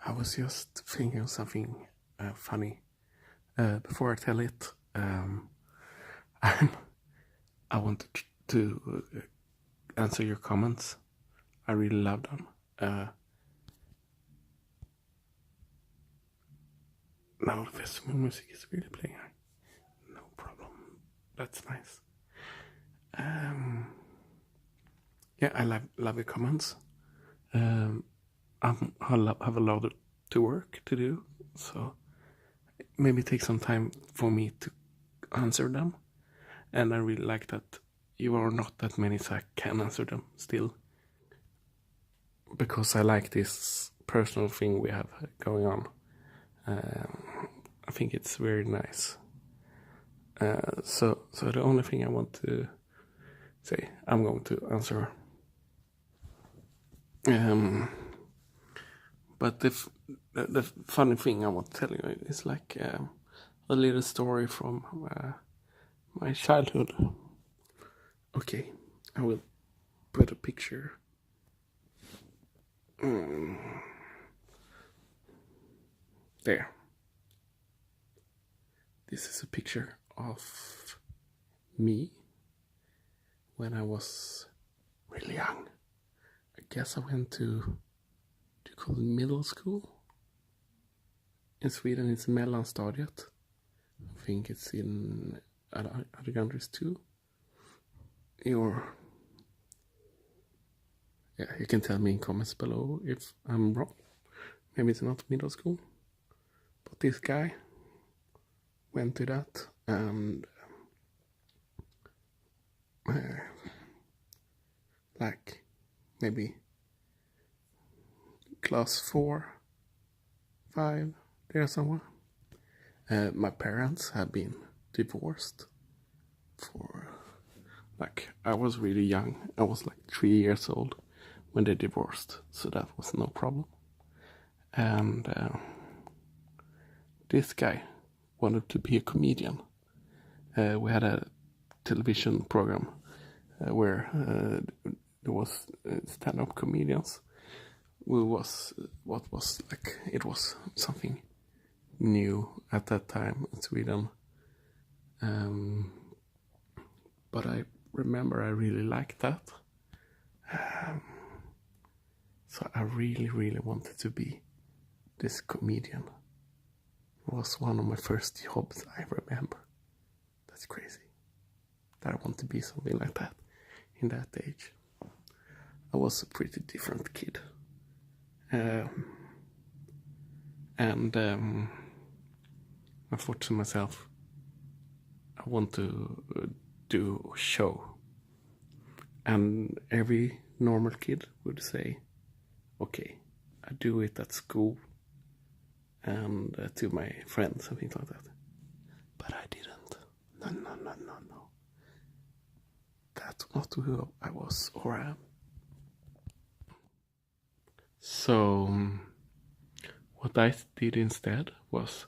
I was just thinking of something funny. Before I tell it, I wanted to answer your comments. I really love them. Now this music is really playing. No problem. That's nice. Yeah, I love your comments. I have a lot to work to do, so maybe take some time for me to answer them. And I really like that you are not that many, so I can answer them still. Because I like this personal thing we have going on. I think it's very nice. So the only thing I want to say, I'm going to answer. But the funny thing I want to tell you is like a little story from my childhood. Okay, I will put a picture. There. This is a picture of me when I was really young. I guess I went to call it middle school. In Sweden it's mellanstadiet. I think it's in other countries too. Yeah, you can tell me in comments below if I'm wrong. Maybe it's not middle school. But this guy went to that, and like maybe class 4, 5, there somewhere. My parents have been divorced for, like, I was really young. I was like 3 years old when they divorced, so that was no problem. And this guy wanted to be a comedian. We had a television program where there was stand-up comedians. What was like, it was something new at that time in Sweden. But I remember I really liked that. So I really wanted to be this comedian. It was one of my first jobs I remember. That's crazy. That I want to be something like that in that age. I was a pretty different kid. And I thought to myself, I want to do a show. And every normal kid would say, okay, I do it at school and to my friends and things like that. But I didn't. No. That's not who I was or am. So what I did instead was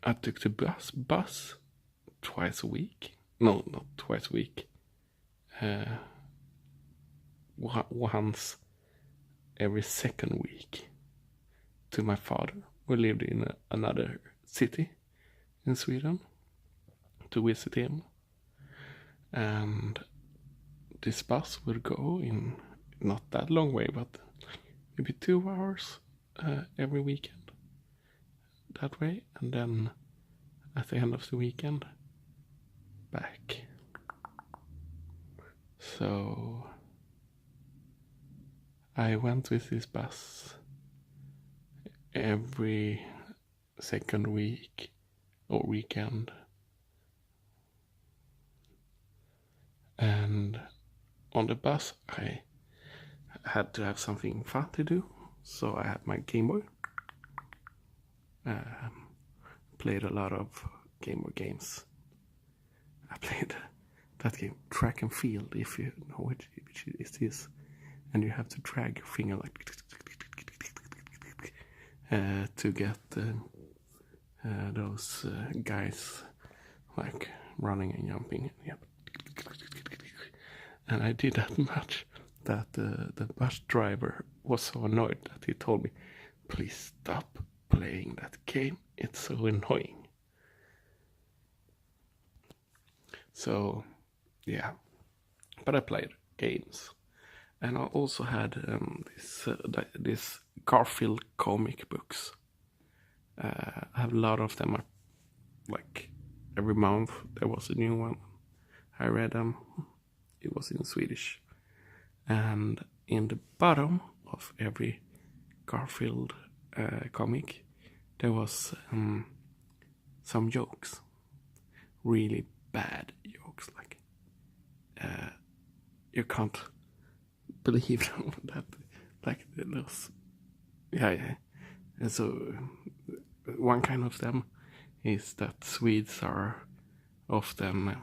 I took the bus twice a week. No, not twice a week. Once every second week to my father, who lived in another city in Sweden, to visit him. And this bus would go in not that long way, but maybe 2 hours every weekend that way, and then at the end of the weekend back. So I went with this bus every second week or weekend, and on the bus I had to have something fun to do, so I had my Game Boy. Played a lot of Game Boy games. I played that game, Track and Field, if you know which it is, and you have to drag your finger like to get those guys like running and jumping. Yep. And I did that much that the bus driver was so annoyed that he told me, please stop playing that game, it's so annoying. So yeah, but I played games, and I also had this Garfield comic books. I have a lot of them. Like every month there was a new one. I read them. It was in Swedish, and in the bottom of every Garfield comic there was some jokes, really bad jokes, like you can't believe them, that, like those, yeah. And so one kind of them is that Swedes are often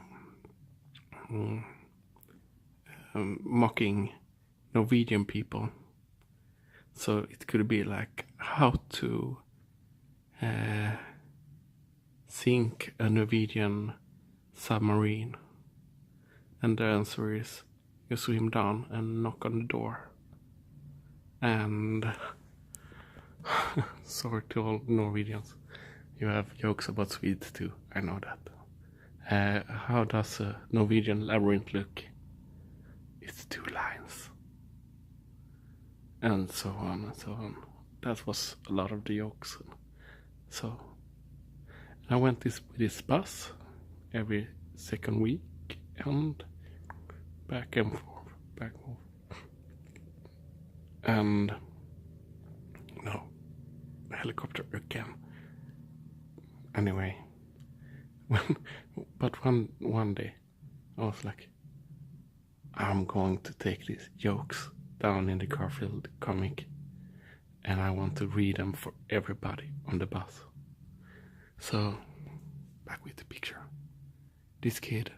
mocking Norwegian people. So it could be like how to sink a Norwegian submarine, and the answer is you swim down and knock on the door. And sorry to all Norwegians, you have jokes about Swedes too, I know that. How does a Norwegian labyrinth look? It's 2 lines. And so on and so on. That was a lot of the jokes. So I went with this bus every second week, and back and forth, back and forth. And no, helicopter again. Anyway, but one day I was like, I'm going to take these jokes down in the Garfield comic, and I want to read them for everybody on the bus. So, back with the picture. This kid,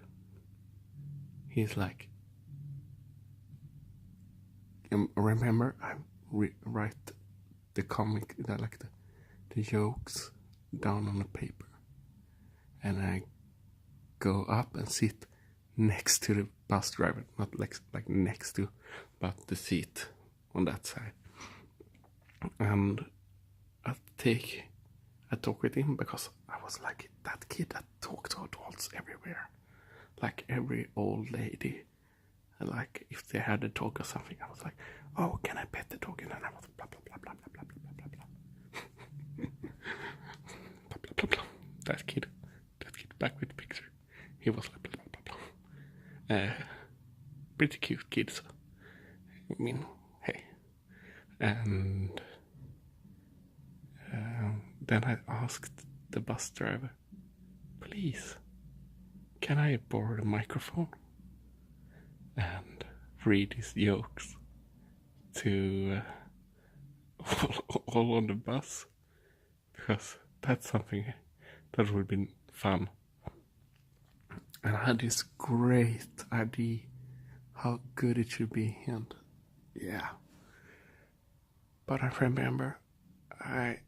he's like, remember, I write the comic, like the jokes down on the paper, and I go up and sit next to the bus driver, not like next to, but the seat on that side. And I talk with him, because I was like that kid that talked to adults everywhere, like every old lady. And like if they had a dog or something, I was like, oh, can I pet the dog? And then I was blah blah blah blah blah blah blah blah blah blah blah blah blah. That kid back with the picture, he was like blah blah blah blah. Pretty cute kid, so I mean, hey. And then I asked the bus driver, please, can I borrow the microphone and read his jokes to all on the bus? Because that's something that would have been fun. And I had this great idea how good it should be, and yeah. But I remember I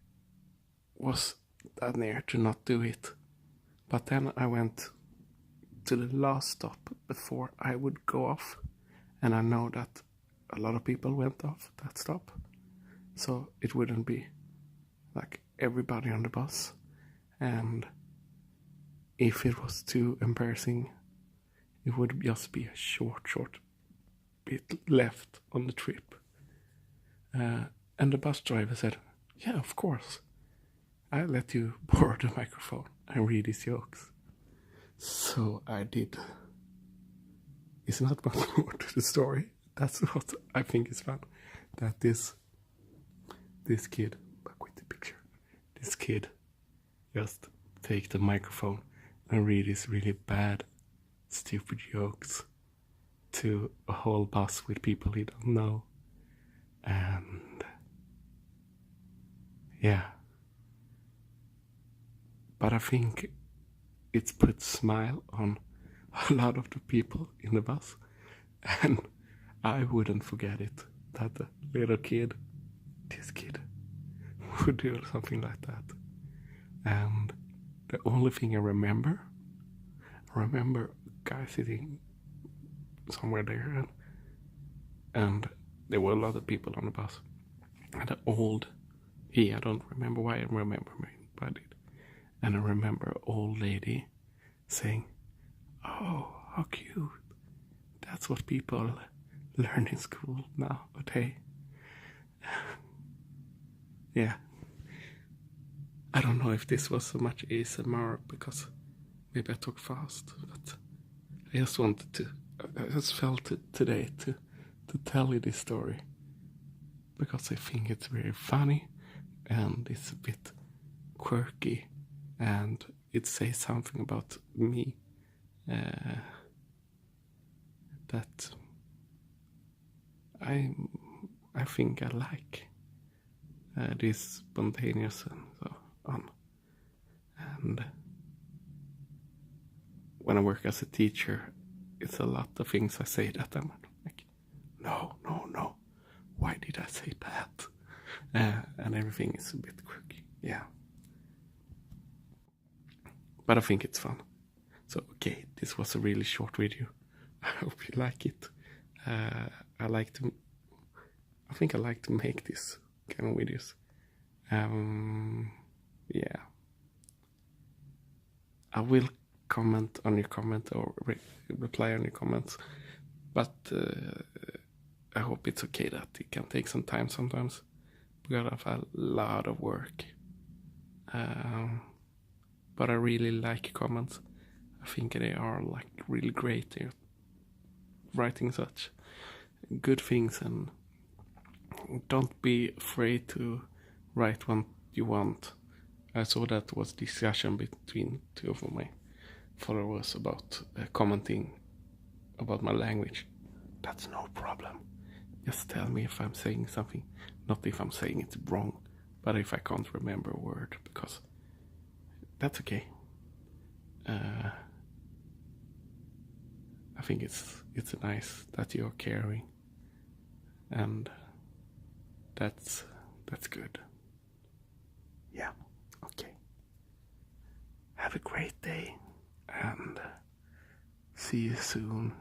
was that near to not do it. But then I went to the last stop before I would go off, and I know that a lot of people went off that stop, so it wouldn't be like everybody on the bus. And if it was too embarrassing, it would just be a short bit left on the trip. And the bus driver said, yeah, of course, I'll let you borrow the microphone and read his jokes. So I did. It's not much more to the story. That's what I think is fun. That this kid, back with the picture, this kid just take the microphone and read his really bad, stupid jokes to a whole bus with people he don't know. And yeah. But I think it's put smile on a lot of the people in the bus, and I wouldn't forget it, that the little kid, this kid, would do something like that. And the only thing I remember a guy sitting somewhere there, and there were a lot of people on the bus. And I don't remember why I remember me, but I did. And I remember an old lady saying, "Oh, how cute. That's what people learn in school now, but hey." Yeah. I don't know if this was so much ASMR because maybe I talk fast, but I just felt it today to tell you this story because I think it's very funny and it's a bit quirky and it says something about me that I think I like. This spontaneous and so on. And when I work as a teacher, it's a lot of things I say that I'm like, no, why did I say that? And everything is a bit quirky, yeah. But I think it's fun. So, okay, this was a really short video. I hope you like it. I think I like to make this kind of videos. Yeah. I will comment on your comment or reply on your comments, but I hope it's okay that it can take some time sometimes because I've had a lot of work. But I really like comments. I think they are like really great. They're writing such good things, and don't be afraid to write what you want. I saw that was discussion between two of my followers about commenting about my language. That's no problem. Just tell me if I'm saying something, not if I'm saying it wrong, but if I can't remember a word, because that's okay. I think it's nice that you're caring, and that's good. Yeah, okay. Have a great day, and see you soon